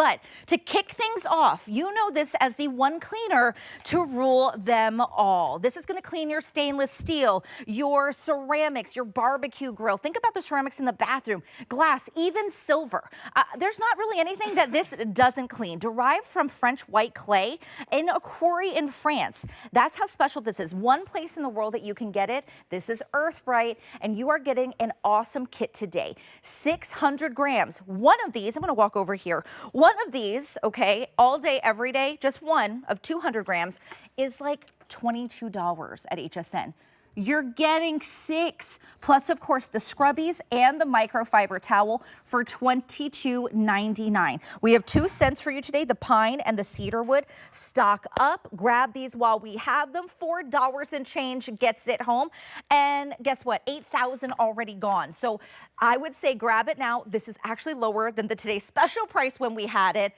But to kick things off, you know this as the one cleaner to rule them all. This is going to clean your stainless steel, your ceramics, your barbecue grill. Think about the ceramics in the bathroom, glass, even silver. There's not really anything that this doesn't clean. Derived from French white clay in a quarry in France. That's how special this is. One place in the world that you can get it. This is Earth Brite, and you are getting an awesome kit today. 600 grams. One of these, I'm going to walk over here. One of these, okay, all day, every day, just one of 200 grams is like $22 at HSN. You're getting 6, plus of course the scrubbies and the microfiber towel for $22.99. We have 2 scents for you today, the pine and the cedar wood. Stock up, grab these while we have them. $4 and change gets it home. And guess what? 8,000 already gone. So I would say grab it now. This is actually lower than the today's special price when we had it.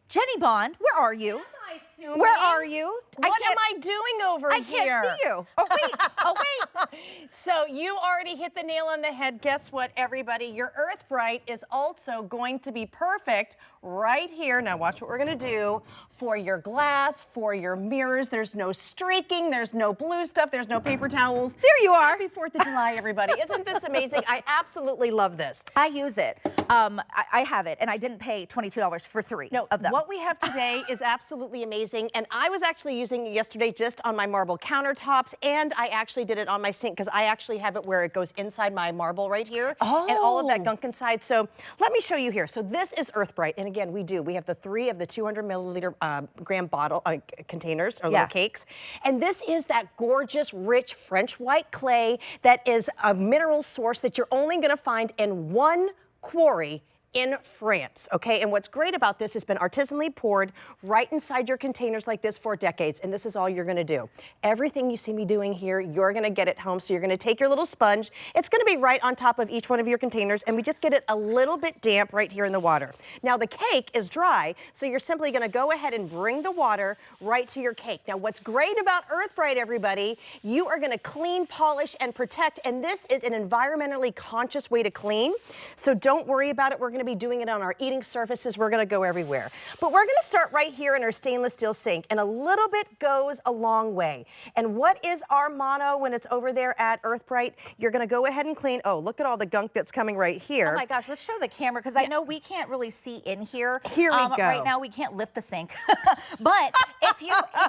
Jenny Bond, where are you? Where are you? What am I doing over here? I can't see you. Oh, wait. Oh, wait. So you already hit the nail on the head. Guess what, everybody? Your Earth Brite is also going to be perfect right here. Now watch what we're going to do for your glass, for your mirrors. There's no streaking. There's no blue stuff. There's no paper towels. There you are. Happy 4th of July, everybody. Isn't this amazing? I absolutely love this. I use it. I have it, and I didn't pay $22 for 3 of them. What we have today is absolutely amazing, and I was actually using it yesterday just on my marble countertops, and I actually did it on my sink because I actually have it where it goes inside my marble right here, and all of that gunk inside. So let me show you here. So this is Earth Brite, and again, we have the 3 of the 200 milliliter gram bottle containers or little cakes, and this is that gorgeous, rich French white clay that is a mineral source that you're only going to find in one quarry in France, okay? And what's great about this has been artisanally poured right inside your containers like this for decades, and this is all you're gonna do. Everything you see me doing here, you're gonna get at home, so you're gonna take your little sponge. It's gonna be right on top of each one of your containers, and we just get it a little bit damp right here in the water. Now the cake is dry, so you're simply gonna go ahead and bring the water right to your cake. Now what's great about Earth Brite, everybody, you are gonna clean, polish, and protect, and this is an environmentally conscious way to clean, so don't worry about it. We're gonna be doing it on our eating surfaces. We're going to go everywhere. But we're going to start right here in our stainless steel sink, and a little bit goes a long way. And what is our motto when it's over there at Earth Brite? You're going to go ahead and clean. Oh, look at all the gunk that's coming right here. Oh my gosh, let's show the camera because I know we can't really see in here. Here we go. Right now we can't lift the sink. But if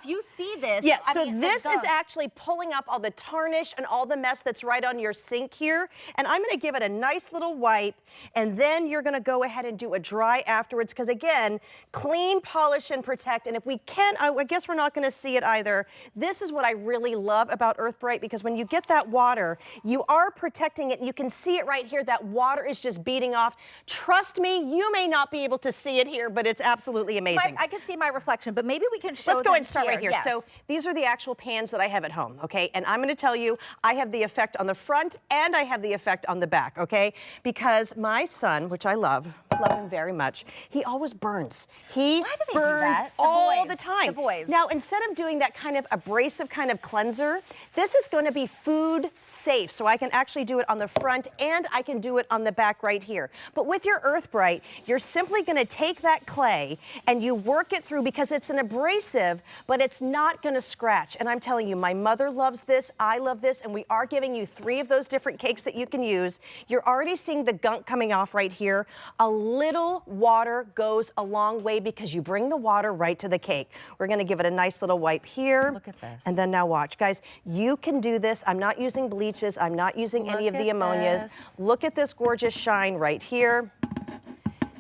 you see this, so this is actually pulling up all the tarnish and all the mess that's right on your sink here. And I'm going to give it a nice little wipe, and then you're going to go ahead and do a dry afterwards, because again, clean, polish, and protect. And if we can, I guess we're not going to see it either. This is what I really love about Earth Brite, because when you get that water, you are protecting it, and you can see it right here. That water is just beating off. Trust me, you may not be able to see it here, but it's absolutely amazing. I can see my reflection, but maybe we can show. Let's go ahead and start right here. Yes. So these are the actual pans that I have at home, okay? And I'm going to tell you, I have the effect on the front and I have the effect on the back, okay? Because my son, which I love him very much, he always burns. He burns all the time. The boys. Now, instead of doing that kind of abrasive kind of cleanser, this is going to be food safe. So I can actually do it on the front and I can do it on the back right here. But with your Earth Brite, you're simply going to take that clay and you work it through, because it's an abrasive, but it's not going to scratch. And I'm telling you, my mother loves this, I love this, and we are giving you 3 of those different cakes that you can use. You're already seeing the gunk coming off right here. A little water goes a long way because you bring the water right to the cake. We're going to give it a nice little wipe here. Look at this. And then now watch. Guys, you can do this. I'm not using bleaches. I'm not using any of the ammonias. Look at this gorgeous shine right here.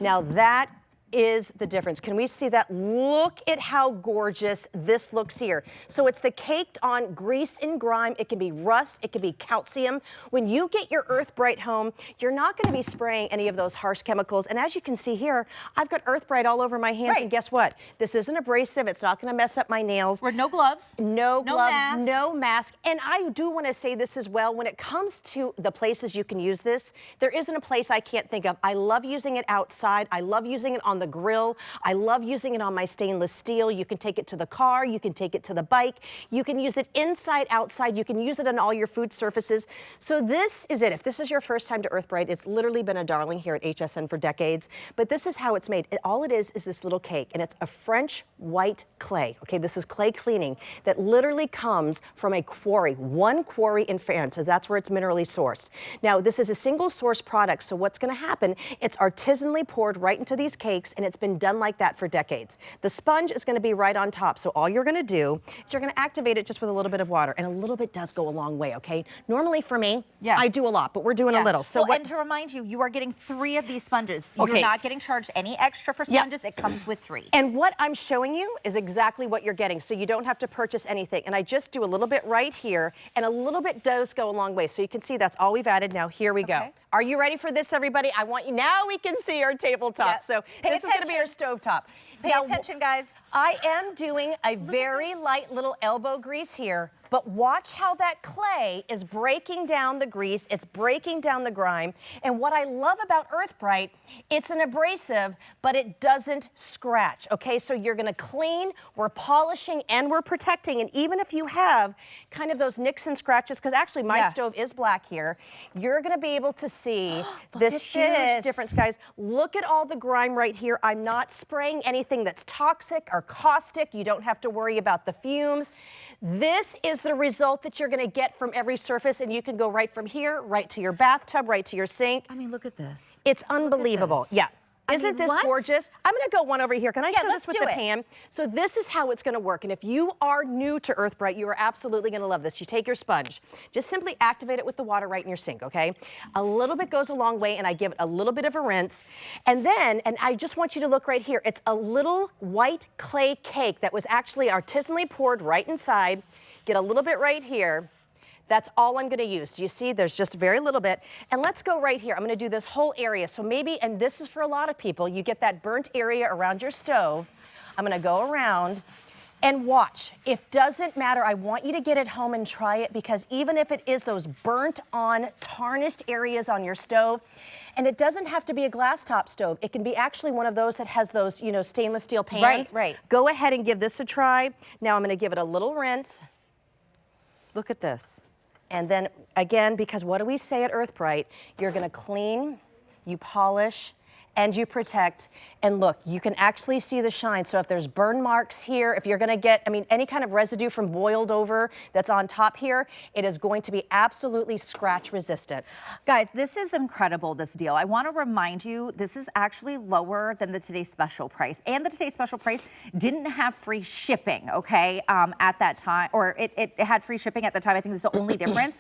Now that is the difference. Can we see that? Look at how gorgeous this looks here. So it's the caked on grease and grime. It can be rust, it can be calcium. When you get your Earth Brite home, you're not going to be spraying any of those harsh chemicals. And as you can see here, I've got Earth Brite all over my hands. And guess what? This isn't abrasive. It's not going to mess up my nails. No gloves. No gloves, mask. no mask. And I do want to say this as well. When it comes to the places you can use this, there isn't a place I can't think of. I love using it outside. I love using it on the grill. I love using it on my stainless steel. You can take it to the car, you can take it to the bike, you can use it inside, outside, you can use it on all your food surfaces. So this is it. If this is your first time to Earth Brite, it's literally been a darling here at HSN for decades, but this is how it's made. All it is this little cake, and it's a French white clay. Okay, this is clay cleaning that literally comes from a quarry, one quarry in France, as that's where it's minerally sourced. Now, this is a single source product, so what's going to happen, it's artisanally poured right into these cakes, and it's been done like that for decades. The sponge is going to be right on top, so all you're going to do is you're going to activate it just with a little bit of water, and a little bit does go a long way, okay? Normally for me, I do a lot, but we're doing a little. So and to remind you, you are getting 3 of these sponges. Okay. You're not getting charged any extra for sponges. It comes with 3. And what I'm showing you is exactly what you're getting, so you don't have to purchase anything. And I just do a little bit right here, and a little bit does go a long way. So you can see that's all we've added. Now here we go. Are you ready for this, everybody? I want you, now we can see our tabletop. So this is going to be our stovetop. Pay attention, guys. I am doing a very light little elbow grease here, but watch how that clay is breaking down the grease, it's breaking down the grime. And what I love about Earth Brite, it's an abrasive, but it doesn't scratch, okay? So you're gonna clean, we're polishing, and we're protecting. And even if you have kind of those nicks and scratches, because actually my stove is black here, you're gonna be able to see this huge difference, guys. Look at all the grime right here. I'm not spraying anything that's toxic or caustic. You don't have to worry about the fumes. This is the result that you're going to get from every surface, and you can go right from here, right to your bathtub, right to your sink. I mean, look at this. It's unbelievable. Yeah. Isn't this gorgeous? I'm going to go one over here. Can I show this with the pan? So this is how it's going to work. And if you are new to Earth Brite, you are absolutely going to love this. You take your sponge, just simply activate it with the water right in your sink, okay? A little bit goes a long way, and I give it a little bit of a rinse. And then, and I just want you to look right here, it's a little white clay cake that was actually artisanally poured right inside. Get a little bit right here. That's all I'm going to use. Do you see? There's just very little bit. And let's go right here. I'm going to do this whole area. So maybe, and this is for a lot of people, you get that burnt area around your stove. I'm going to go around and watch. It doesn't matter. I want you to get it home and try it, because even if it is those burnt on, tarnished areas on your stove, and it doesn't have to be a glass top stove. It can be actually one of those that has those, you know, stainless steel pans. Right. Go ahead and give this a try. Now I'm going to give it a little rinse. Look at this. And then again, because what do we say at Earth Brite? You're going to clean, you polish, and you protect. And look, you can actually see the shine. So if there's burn marks here, if you're going to get, I mean, any kind of residue from boiled over that's on top here, it is going to be absolutely scratch resistant. Guys, this is incredible, this deal. I want to remind you, this is actually lower than the Today's Special price. And the Today's Special price didn't have free shipping, okay, at that time. Or it had free shipping at the time. I think this is the only difference.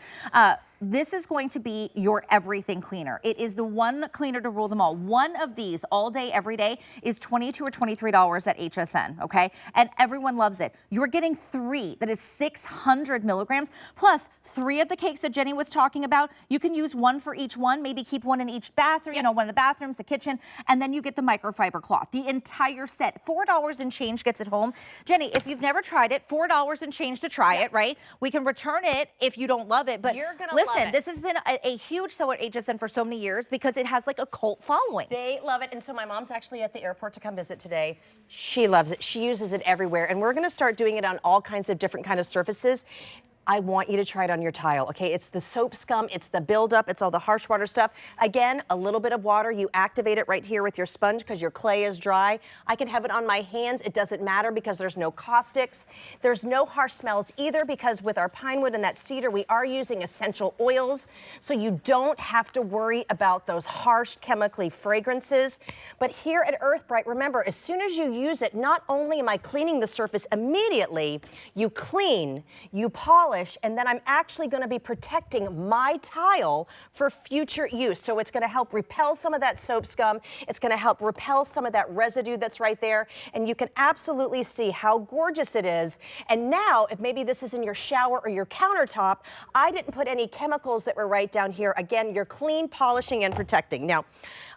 This is going to be your everything cleaner. It is the one cleaner to rule them all. One of these all day, every day is $22 or $23 at HSN, okay? And everyone loves it. You're getting 3, that is 600 milligrams, plus 3 of the cakes that Jenny was talking about. You can use 1 for each one, maybe keep 1 in each bathroom, you know, one in the bathrooms, the kitchen, and then you get the microfiber cloth. The entire set, $4 and change gets it home. Jenny, if you've never tried it, $4 and change to try it, right? We can return it if you don't love it, but you're gonna listen, love it. This has been a huge seller at HSN for so many years because it has like a cult following. They love it. And so my mom's actually at the airport to come visit today. She loves it. She uses it everywhere. And we're going to start doing it on all kinds of different kind of surfaces. I want you to try it on your tile, okay? It's the soap scum, it's the buildup, it's all the harsh water stuff. Again, a little bit of water, you activate it right here with your sponge because your clay is dry. I can have it on my hands, it doesn't matter because there's no caustics. There's no harsh smells either because with our pine wood and that cedar, we are using essential oils, so you don't have to worry about those harsh chemically fragrances. But here at Earth Brite, remember, as soon as you use it, not only am I cleaning the surface immediately, you clean, you polish, and then I'm actually going to be protecting my tile for future use. So it's going to help repel some of that soap scum. It's going to help repel some of that residue that's right there. And you can absolutely see how gorgeous it is. And now, if maybe this is in your shower or your countertop, I didn't put any chemicals that were right down here. Again, you're clean, polishing, and protecting. Now,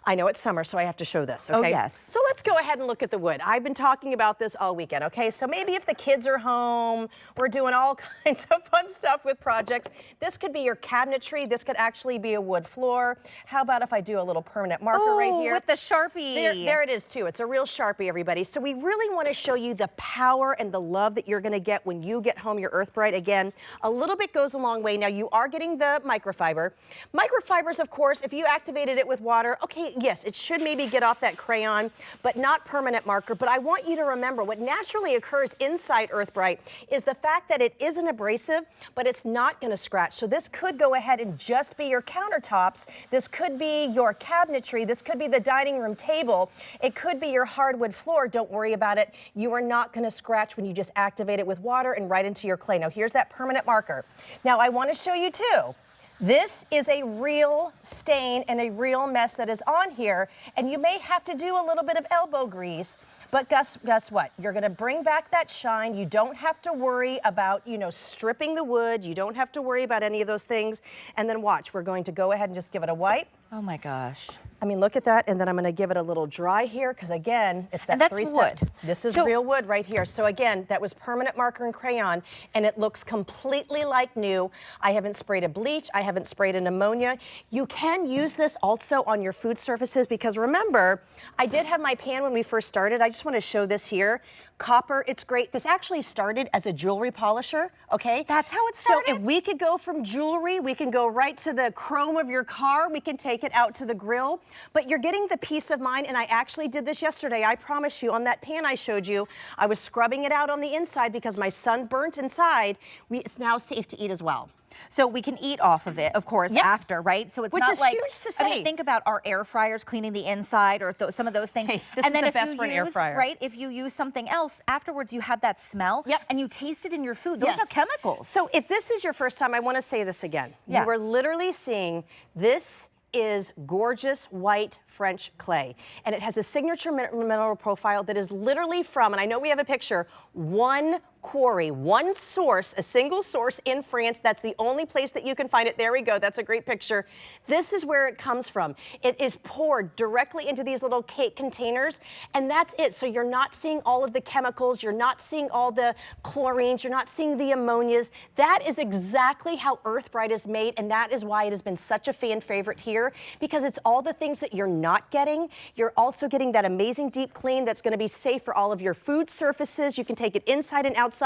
I know it's summer, so I have to show this, okay? Oh, yes. So let's go ahead and look at the wood. I've been talking about this all weekend, okay? So maybe if the kids are home, we're doing all kinds of fun stuff with projects. This could be your cabinetry. This could actually be a wood floor. How about if I do a little permanent marker right here? With the Sharpie. There it is too. It's a real Sharpie, everybody. So we really want to show you the power and the love that you're going to get when you get home your Earth Brite. Again, a little bit goes a long way. Now you are getting the microfiber. Microfibers, of course, if you activated it with water, okay, yes, it should maybe get off that crayon, but not permanent marker. But I want you to remember what naturally occurs inside Earth Brite is the fact that it is an abrasive, but it's not going to scratch. So this could go ahead and just be your countertops. This could be your cabinetry. This could be the dining room table. It could be your hardwood floor. Don't worry about it. You are not going to scratch when you just activate it with water and right into your clay. Now here's that permanent marker. Now I want to show you too. This is a real stain and a real mess that is on here, and you may have to do a little bit of elbow grease, but guess what? You're gonna bring back that shine. You don't have to worry about, stripping the wood. You don't have to worry about any of those things. And then watch, we're going to go ahead and just give it a wipe. Oh my gosh. I mean, look at that, and then I'm gonna give it a little dry here, because again, it's that And that's three-step. wood. This is real wood right here. So again, that was permanent marker and crayon, and it looks completely like new. I haven't sprayed a bleach, I haven't sprayed an ammonia. You can use this also on your food surfaces, because remember, I did have my pan when we first started. I just wanna show this here. Copper, it's great. This actually started as a jewelry polisher, okay? That's how it started? So if we could go from jewelry, we can go right to the chrome of your car, we can take it out to the grill, but you're getting the peace of mind, and I actually did this yesterday. I promise you, on that pan I showed you, I was scrubbing it out on the inside because my son burnt inside. It's now safe to eat as well. So we can eat off of it, of course, after, right? So it's Which not is like, huge to say. I mean, think about our air fryers cleaning the inside or some of those things. Hey, this and is then the if best you for an use, air fryer. right, if you use something else, afterwards you have that smell and you taste it in your food. Those Yes. are chemicals. So if this is your first time, I want to say this again. Yeah. You are literally seeing this is gorgeous white French clay, and it has a signature mineral profile that is literally from, and I know we have a picture, one quarry, one source, a single source in France. That's the only place that you can find it. There we go. That's a great picture. This is where it comes from. It is poured directly into these little cake containers, and that's it. So you're not seeing all of the chemicals. You're not seeing all the chlorines. You're not seeing the ammonias. That is exactly how Earth Brite is made, and that is why it has been such a fan favorite here, because it's all the things that you're not getting. You're also getting that amazing deep clean that's going to be safe for all of your food surfaces. You can take it inside and outside.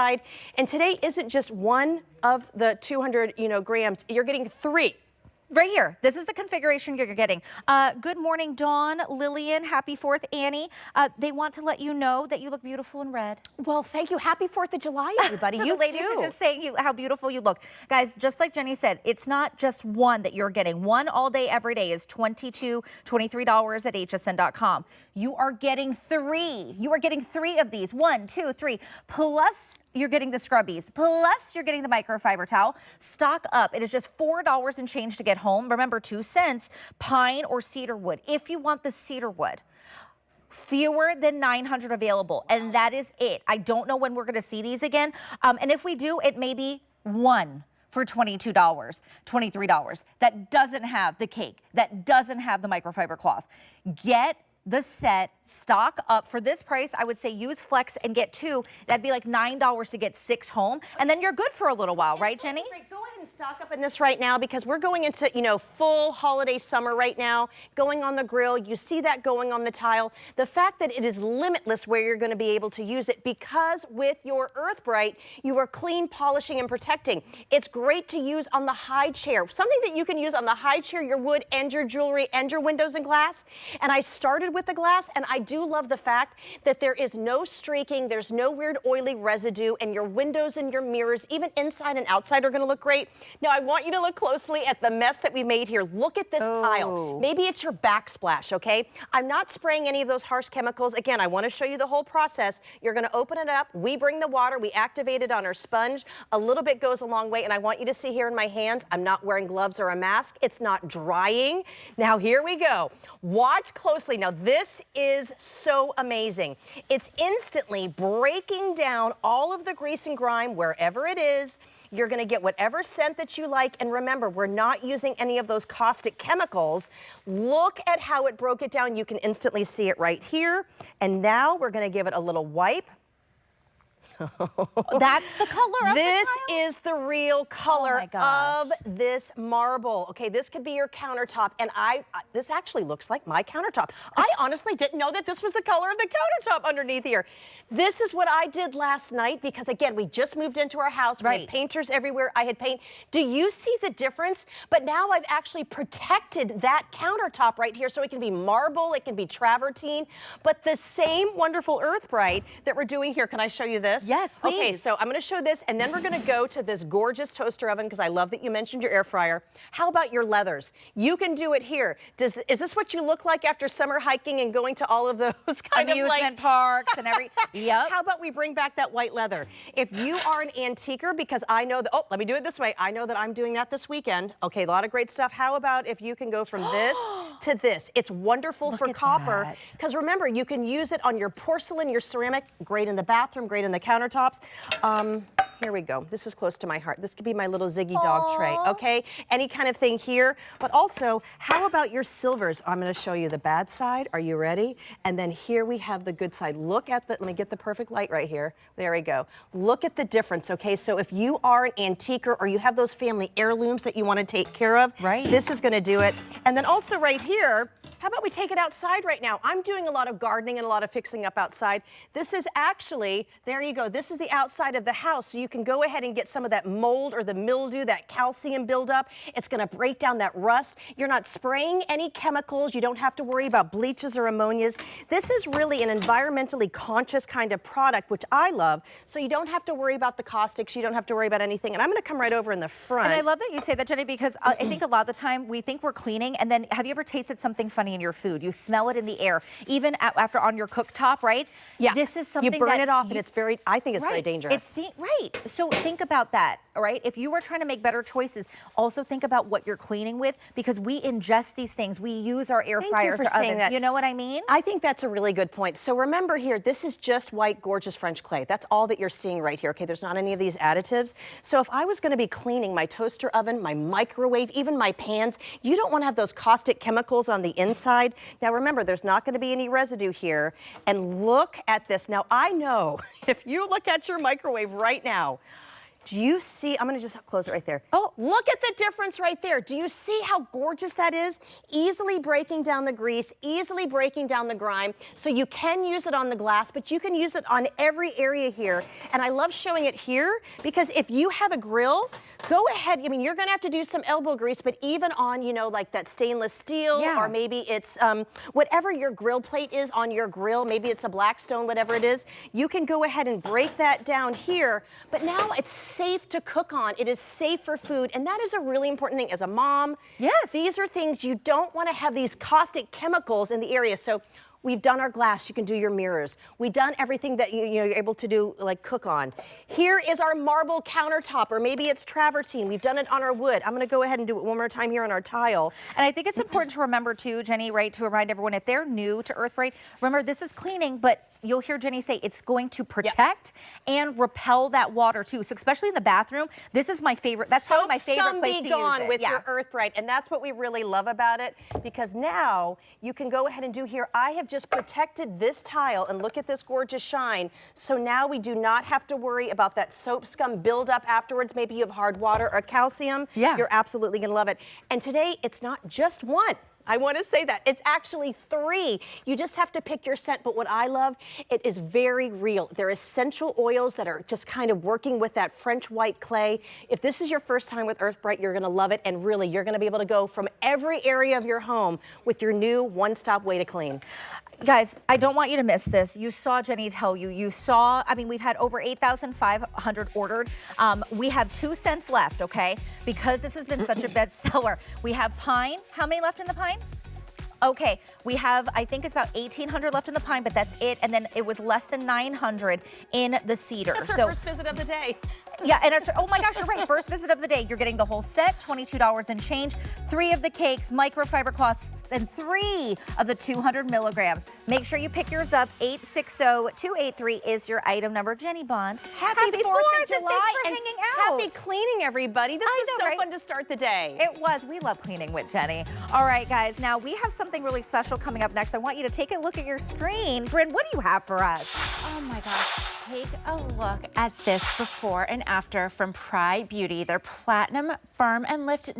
And today isn't just one of the 200, grams. You're getting 3. Right here. This is the configuration you're getting. Good morning, Dawn, Lillian. Happy 4th, Annie. They want to let you know that you look beautiful in red. Well, thank you. Happy 4th of July, everybody. The You ladies too. are just saying how beautiful you look. Guys, just like Jenny said, it's not just one that you're getting. One all day, every day is $23 at hsn.com. You are getting 3. You are getting 3 of these. 1, 2, 3. Plus, you're getting the scrubbies. Plus, you're getting the microfiber towel. Stock up. It is just $4 and change to get home. Remember, 2 cents, pine or cedar wood. If you want the cedar wood, fewer than 900 available, and that is it. I don't know when we're going to see these again. And if we do, it may be 1 for $22, $23. That doesn't have the cake. That doesn't have the microfiber cloth. Get the set, stock up. For this price, I would say use Flex and get 2. That'd be like $9 to get 6 home, and then you're good for a little while, right, Jenny? Go ahead and stock up in this right now, because we're going into, full holiday summer right now, going on the grill. You see that going on the tile. The fact that it is limitless where you're going to be able to use it, because with your Earth Brite, you are clean, polishing, and protecting. It's great to use on the high chair. Something that you can use on the high chair, your wood and your jewelry and your windows and glass. And I started with the glass, and I do love the fact that there is no streaking, there's no weird oily residue, and your windows and your mirrors, even inside and outside, are going to look great. Now, I want you to look closely at the mess that we made here. Look at this tile. Maybe it's your backsplash, okay? I'm not spraying any of those harsh chemicals. Again, I want to show you the whole process. You're going to open it up. We bring the water. We activate it on our sponge. A little bit goes a long way, and I want you to see here in my hands, I'm not wearing gloves or a mask. It's not drying. Now, here we go. Watch closely. Now, this is so amazing. It's instantly breaking down all of the grease and grime wherever it is. You're gonna get whatever scent that you like, and remember, we're not using any of those caustic chemicals. Look at how it broke it down. You can instantly see it right here. And now we're gonna give it a little wipe. That's the color of this the tile? is the real color of this marble. Okay, this could be your countertop, and this actually looks like my countertop. I honestly didn't know that this was the color of the countertop underneath here. This is what I did last night because, again, we just moved into our house. We had painters everywhere. I had paint. Do you see the difference? But now I've actually protected that countertop right here, so it can be marble, it can be travertine, but the same wonderful Earth Brite that we're doing here. Can I show you this? Yes, please. Okay, so I'm going to show this, and then we're going to go to this gorgeous toaster oven because I love that you mentioned your air fryer. How about your leathers? You can do it here. Is this what you look like after summer hiking and going to all of those kind of amusement parks and every? Yep. How about we bring back that white leather? If you are an antiquer, because I know that. Oh, let me do it this way. I know that I'm doing that this weekend. Okay, a lot of great stuff. How about if you can go from this to this? It's wonderful for copper because remember, you can use it on your porcelain, your ceramic. Great in the bathroom. Great in the countertops. Here we go. This is close to my heart. This could be my little Ziggy dog tray, okay? Any kind of thing here. But also, how about your silvers? I'm going to show you the bad side. Are you ready? And then here we have the good side. Look at the, let me get the perfect light right here. There we go. Look at the difference, okay? So if you are an antiquer or you have those family heirlooms that you want to take care of, this is going to do it. And then also right here, how about we take it outside right now? I'm doing a lot of gardening and a lot of fixing up outside. This is actually, there you go, this is the outside of the house, so you can go ahead and get some of that mold or the mildew, that calcium buildup. It's gonna break down that rust. You're not spraying any chemicals. You don't have to worry about bleaches or ammonias. This is really an environmentally conscious kind of product, which I love, so you don't have to worry about the caustics. You don't have to worry about anything. And I'm gonna come right over in the front. And I love that you say that, Jenny, because I think a lot of the time we think we're cleaning, and then have you ever tasted something funny in your food? You smell it in the air, even after on your cooktop, right? Yeah. This is something you burn it off, and it's very, I think it's very dangerous. So think about that, all right? If you are trying to make better choices, also think about what you're cleaning with, because we ingest these things. We use our air fryers or ovens. That. You know what I mean? I think that's a really good point. So remember here, this is just white, gorgeous French clay. That's all that you're seeing right here, okay? There's not any of these additives. So if I was gonna be cleaning my toaster oven, my microwave, even my pans, you don't wanna have those caustic chemicals on the inside. Now remember, there's not gonna be any residue here. And look at this. Now I know, if you look at your microwave right now, do you see, I'm gonna just close it right there. Oh, look at the difference right there. Do you see how gorgeous that is? Easily breaking down the grease, easily breaking down the grime. So you can use it on the glass, but you can use it on every area here. And I love showing it here because if you have a grill, go ahead. I mean, you're gonna have to do some elbow grease, but even on, you know, like that stainless steel, or maybe it's whatever your grill plate is on your grill, maybe it's a Blackstone, whatever it is, you can go ahead and break that down here. But now it's safe to cook on. It is safe for food, and that is a really important thing as a mom. Yes. These are things you don't want to have these caustic chemicals in the area. So we've done our glass, you can do your mirrors. We've done everything that you're able to do, like cook on. Here is our marble countertop, or maybe it's travertine. We've done it on our wood. I'm gonna go ahead and do it one more time here on our tile. And I think it's important to remember too, Jenny, right, to remind everyone, if they're new to Earth Brite, remember this is cleaning, but you'll hear Jenny say it's going to protect and repel that water too. So especially in the bathroom, this is my favorite. That's probably my favorite place to use it. Soap scum be gone with your Earth Brite, and that's what we really love about it, because now you can go ahead and do here. I have just protected this tile, and look at this gorgeous shine. So now we do not have to worry about that soap scum buildup afterwards. Maybe you have hard water or calcium. Yeah. You're absolutely gonna love it. And today, it's not just one. I want to say that. It's actually 3. You just have to pick your scent, but what I love, it is very real. They're essential oils that are just kind of working with that French white clay. If this is your first time with Earth Brite, you're going to love it, and really, you're going to be able to go from every area of your home with your new one-stop way to clean. Guys, I don't want you to miss this. You saw Jenny tell you. You saw, I mean, we've had over 8,500 ordered. We have 2 scents left, okay? Because this has been such a bestseller. We have pine. How many left in the pine? Okay, we have, I think it's about 1,800 left in the pine, but that's it. And then it was less than 900 in the cedar. That's our first visit of the day. Yeah, and oh my gosh, you're right. First visit of the day. You're getting the whole set, $22 and change. 3 of the cakes, microfiber cloths, than 3 of the 200 milligrams. Make sure you pick yours up. 860-283 is your item number. Jenny Bond, Happy 4th of and July thanks for hanging out. happy cleaning, everybody. This was so right? fun to start the day. It was. We love cleaning with Jenny. All right, guys. Now we have something really special coming up next. I want you to take a look at your screen. Bryn, what do you have for us? Oh my gosh. Take a look at this before and after from Pride Beauty. Their Platinum Firm and Lift